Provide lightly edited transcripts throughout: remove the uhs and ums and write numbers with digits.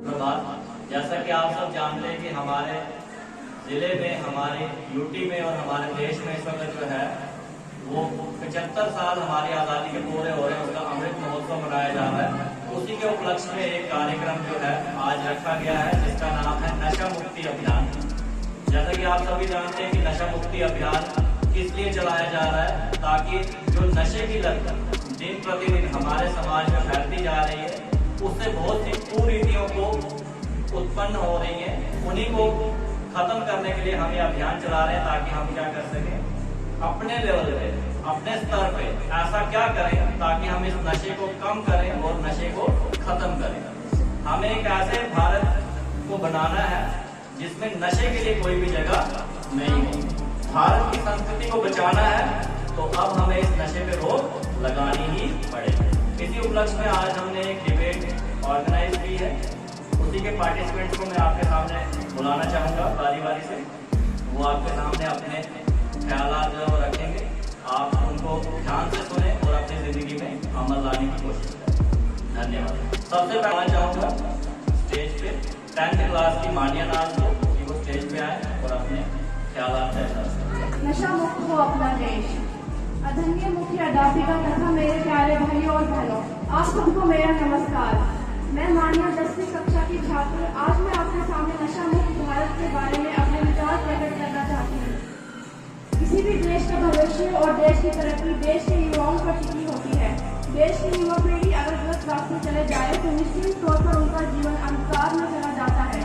प्रभात। जैसा कि आप सब जानते हैं कि हमारे जिले में, हमारे यूटी में और हमारे देश में इस वक्त जो है वो 75 साल हमारी आज़ादी के पूरे हो रहे हैं, उसका अमृत महोत्सव मनाया जा रहा है। उसी के उपलक्ष्य में एक कार्यक्रम जो है आज रखा गया है जिसका नाम है नशा मुक्ति अभियान। जैसा कि आप सभी जानते हैं कि नशा मुक्ति अभियान किस लिए चलाया जा रहा है, ताकि जो नशे की लत दिन प्रतिदिन हमारे समाज में फैलती जा रही है, उससे बहुत सी कुरीतियों को उत्पन्न हो रही है, उन्हीं को खत्म करने के लिए हम ये अभियान चला रहे हैं ताकि हम क्या कर सकें, अपने लेवल पे, अपने स्तर पे ऐसा क्या करें ताकि हम इस नशे को कम करें और नशे को खत्म करें। हमें एक ऐसे भारत को बनाना है जिसमें नशे के लिए कोई भी जगह नहीं हो। भारत की संस्कृति को बचाना है तो अब हमें इस नशे पे रोक लगानी ही पड़ेगी। इसी उपलक्ष्य में आज हमने एक डिबेट ऑर्गेनाइज की है। उसी के पार्टिसिपेंट्स को मैं आपके सामने बुलाना चाहूँगा बारी बारी से। वो आपके सामने अपने ख्यालात जो रखेंगे, आप उनको ध्यान से सुने और अपनी जिंदगी में अमल लाने की कोशिश करें। धन्यवाद। सबसे पहले चाहूँगा स्टेज पे 10th क्लास की मानिया नाज को कि वो स्टेज पे आए और अपने ख्यालात करें। नशा मुक्त हो अपना देश। आदरणीय मुख्य अध्यापिका तथा मेरे प्यारे भाइयों और बहनों, आप सबको मेरा नमस्कार। मैं मानिया 10वीं कक्षा की छात्र आज मैं आपके सामने नशा मुक्त भारत के बारे में अपने विचार प्रकट करना चाहती हूँ। किसी भी देश का भविष्य और देश की तरक्की देश के युवाओं पर टिकी होती है। देश की युवा पीढ़ी अगर गलत रास्ते चले जाए तो निश्चित तौर पर उनका जीवन अंधकार में चला जाता है।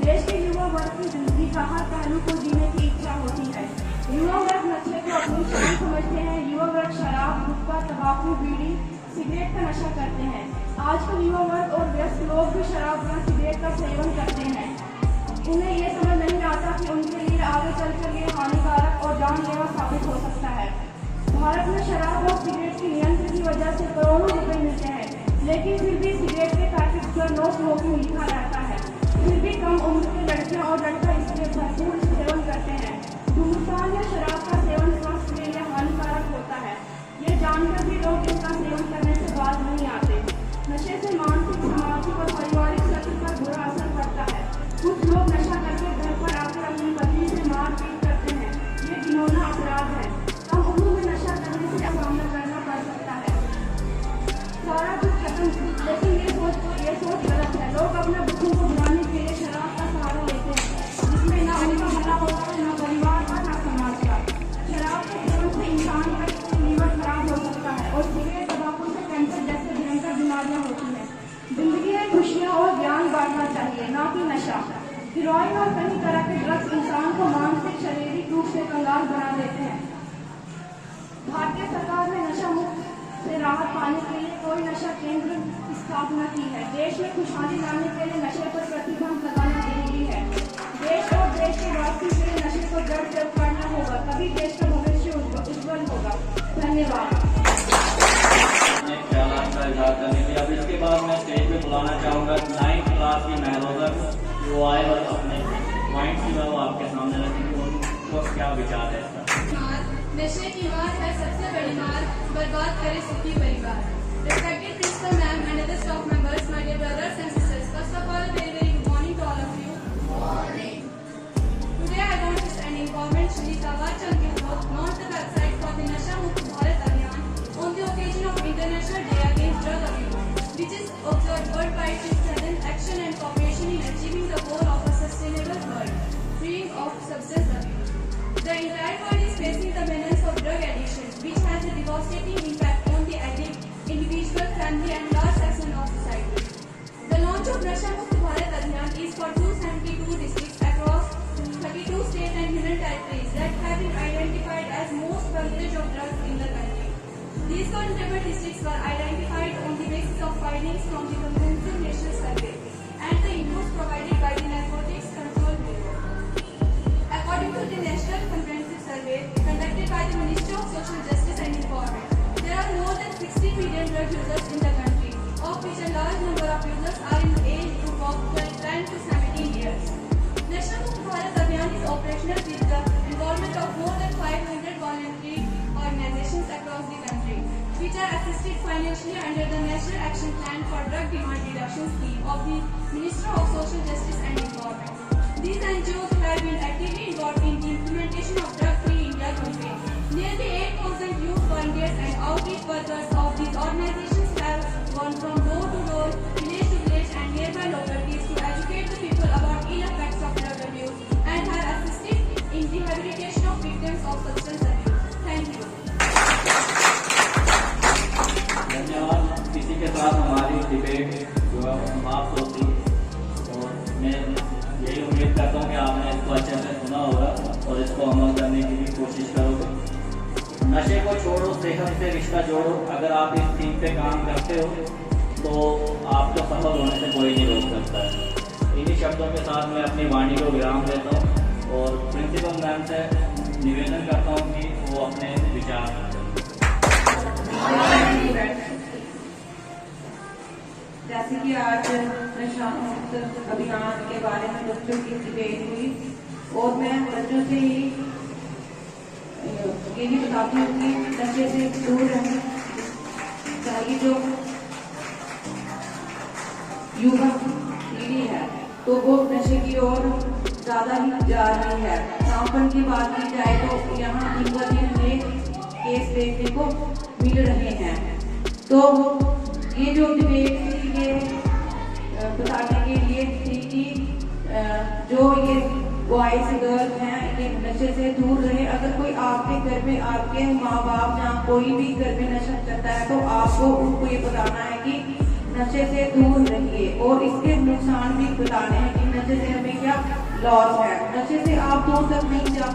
देश के युवा वर्ग की जिंदगी का हर पहलू को जीने की इच्छा होती है। युवा वर्ग नशे को अपनी शान समझते हैं। युवा वर्ग शराब, गुटखा, तंबाकू, बीड़ी, सिगरेट का नशा करते हैं। आजकल युवा वर्ग और वयस्क लोग भी शराब या सिगरेट का सेवन करते हैं। उन्हें ये समझ नहीं आता कि उनके लिए आगे चलकर ये हानिकारक और जानलेवा साबित हो सकता है। भारत में शराब और सिगरेट की नियंत्रण की वजह से करोड़ों रुपए मिलते हैं, लेकिन फिर भी सिगरेट के पैकेट पर नो स्मोकिंग लिखा रहता है। फिर भी कम उम्र के लड़कियां और लड़का इसके भरपूर सेवन करते हैं। धूम्रपान या शराब का सेवन स्वास्थ्य के लिए हानिकारक होता है। ये जानकर भी लोग इसका सेवन करने से बाज नहीं आते। नशे से मानसिक, सामाजिक और पारिवारिक स्थिति पर बुरा असर पड़ता है। कुछ लोग नशा करके घर पर आकर अपनी पत्नी से मारपीट करते हैं। ये घिनौना अपराध है। कम उम्र में नशा करने से सामना करना पड़ सकता है। सारा कुछ खत्म, लेकिन ये सोच गलत है। लोग अपने बच्चों को बुलाने के लिए शराब का सहारा लेते हैं, जिसमें ना उनका भला होता है, ना परिवार का, ना समाज का। शराब के सेवन से इंसान का लीवर खराब हो सकता है और सिगरेट, तंबाकू से कैंसर जैसे भयंकर बीमारियां होती हैं। जिंदगी में खुशियां और ज्ञान बांटना चाहिए, ना कि नशा। हेरोइन और कई तरह के ड्रग्स इंसान को मानसिक, शारीरिक रूप से कंगाल बना देते हैं। भारतीय सरकार ने नशा मुक्त से राहत पाने के लिए कोई नशा केंद्र की स्थापना की है। देश में खुशहाली लाने के लिए नशे पर प्रतिबंध लगाना जरूरी है। देश और देश के वासी के लिए नशे को जड़ से उखाड़ना होगा, तभी देश का भविष्य उज्जवल होगा। धन्यवाद। अब इसके बाद मैं स्टेज पे बुलाना चाहूँगा 9th क्लास की महलोदर, वो आए और अपने पॉइंट की वो आपके सामने रखेंगे, उनको क्या विचार है इसका। नशे की मार है सबसे बड़ी मार, बर्बाद करे सुखी परिवार। Respected principal ma'am and other staff members, my dear brothers and sisters, first of all, very very good morning to all of you. Morning. Today I want to send information Shri Tawar Chand Gehlot launched the website for the Nasha Mukt Bharat Abhiyan on the occasion of International Day Against Drug Abuse, which is observed worldwide to strengthen action and cooperation in achieving the goal of a sustainable world, freeing of substance abuse. The entire world is facing the menace of drug addiction, which has a devastating impact on the addict, individual, family and large section of society. The launch of Nasha Mukt Bharat Abhiyan is for 272 districts across 32 states and union territories that have been identified as most vulnerable of drugs in the country. These vulnerable districts were identified on the basis of findings from the Comprehensive National Survey and the inputs provided by the Narcotics Control Bureau. According to the National Comprehensive Survey conducted by the Ministry of Social Justice and Empowerment, there are more than 60 million drug users in the country, of which a large number of users are in the age group of 10 to 17 years. Nasha Mukt Bharat Abhiyan is operational with the involvement of more than 500 voluntary organizations across the country, which are assisted financially under the National Action Plan for Drug Demand Reduction Action Scheme of the Ministry of Social Justice and Employment. These NGOs have been actively involved in the implementation of Drug-Free India campaign. Nearly 8,000 youth volunteers and outreach workers of these organizations have gone from door to door, village to village and nearby localities to educate the people about ill effects of drug abuse and have assisted in the rehabilitation of victims of substance abuse. Thank you. धन्यवाद। इसी के साथ हमारी debate जो है समाप्त होती है और मैं यही उम्मीद करता हूँ कि आपने इसको अच्छे से सुना होगा और इसको अमल करने की भी कोशिश करोगे। नशे को छोड़ो, सेहत से रिश्ता जोड़ो। अगर आप इस थीम पे काम करते हो तो आपको सफल होने से कोई नहीं रोक सकता है। इन्हीं शब्दों के साथ मैं अपनी वाणी को विराम देता हूँ और प्रिंसिपल मैम से निवेदन करता हूँ कि वो अपने विचार। जैसे कि आज नशा मुक्त अभियान के बारे में बच्चों की डिबेट हुई और मैं बच्चों से ही ये भी बताती हूँ कि नशे से दूर रहना चाहिए। जो युवा पीढ़ी है तो वो नशे की ओर ज्यादा ही जा रही है। नामपन की बात की जाए तो यहाँ दिन ब दिन नए केस देखने को मिल रहे हैं। तो ये जो डिबेट थी ये बताने के लिए थी कि जो ये बॉयज गर्ल्स हैं ये नशे से दूर रहे। अगर कोई आपके घर में आपके माँ बाप या कोई भी घर में नशा करता है तो आपको उनको ये बताना है कि नशे से दूर रहिए और इसके नुकसान भी बताने हैं कि नशे से हमें क्या लॉस है। नशे से आप दूर तक नहीं जा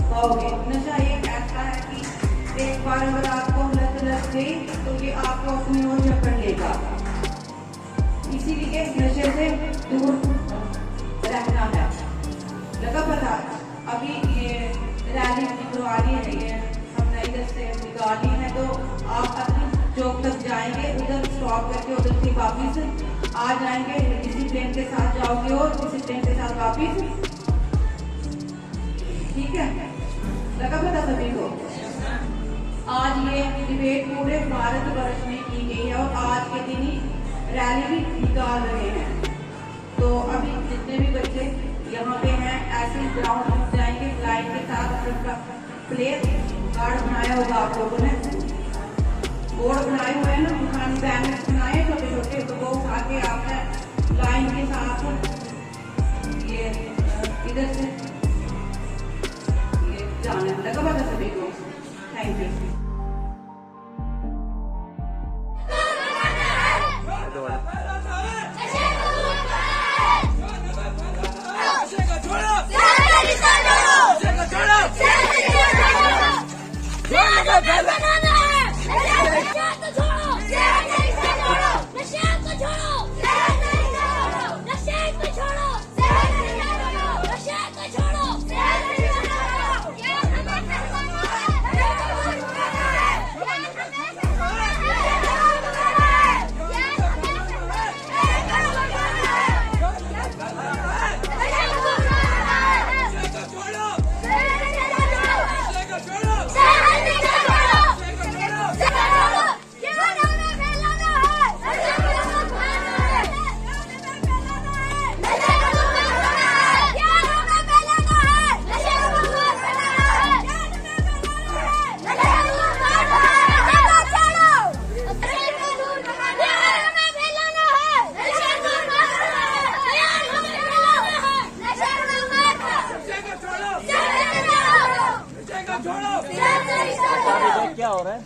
पाओगे। नशा एक ऐसा है कि एक बार अगर आपको लत लग गई तो ये आपको अपनी ओर जकड़ लेगा। इसीलिए नशे से दूर रहना है। लगा पता अभी ये रैली निकलवानी है, ये हमने इधर से निकाली है तो आप अपनी चौक तक जाएंगे, उधर स्टॉप करके उधर से वापिस आ जाएंगे। किसी ट्रेन के साथ जाओगे और किसी ट्रेन के साथ वापिस। ठीक है, लगा पता सभी को। आज ये डिबेट पूरे भारतवर्ष में की गई है और आज के दिन ही रैली भी निकाल रहे हैं। तो अभी जितने भी बच्चे यहाँ पे हैं ऐसे ग्राउंड में जाएंगे लाइन के साथ। अपना प्लेस कार्ड बनाया होगा आप लोगों ने, बोर्ड बनाए हुए हैं ना, दुकानी बैनर बनाए छोटे छोटे, तो वो उठा के आपने लाइन के साथ ये इधर से ये जाने लगा पता सभी को। Thank you. क्या हो रहा है?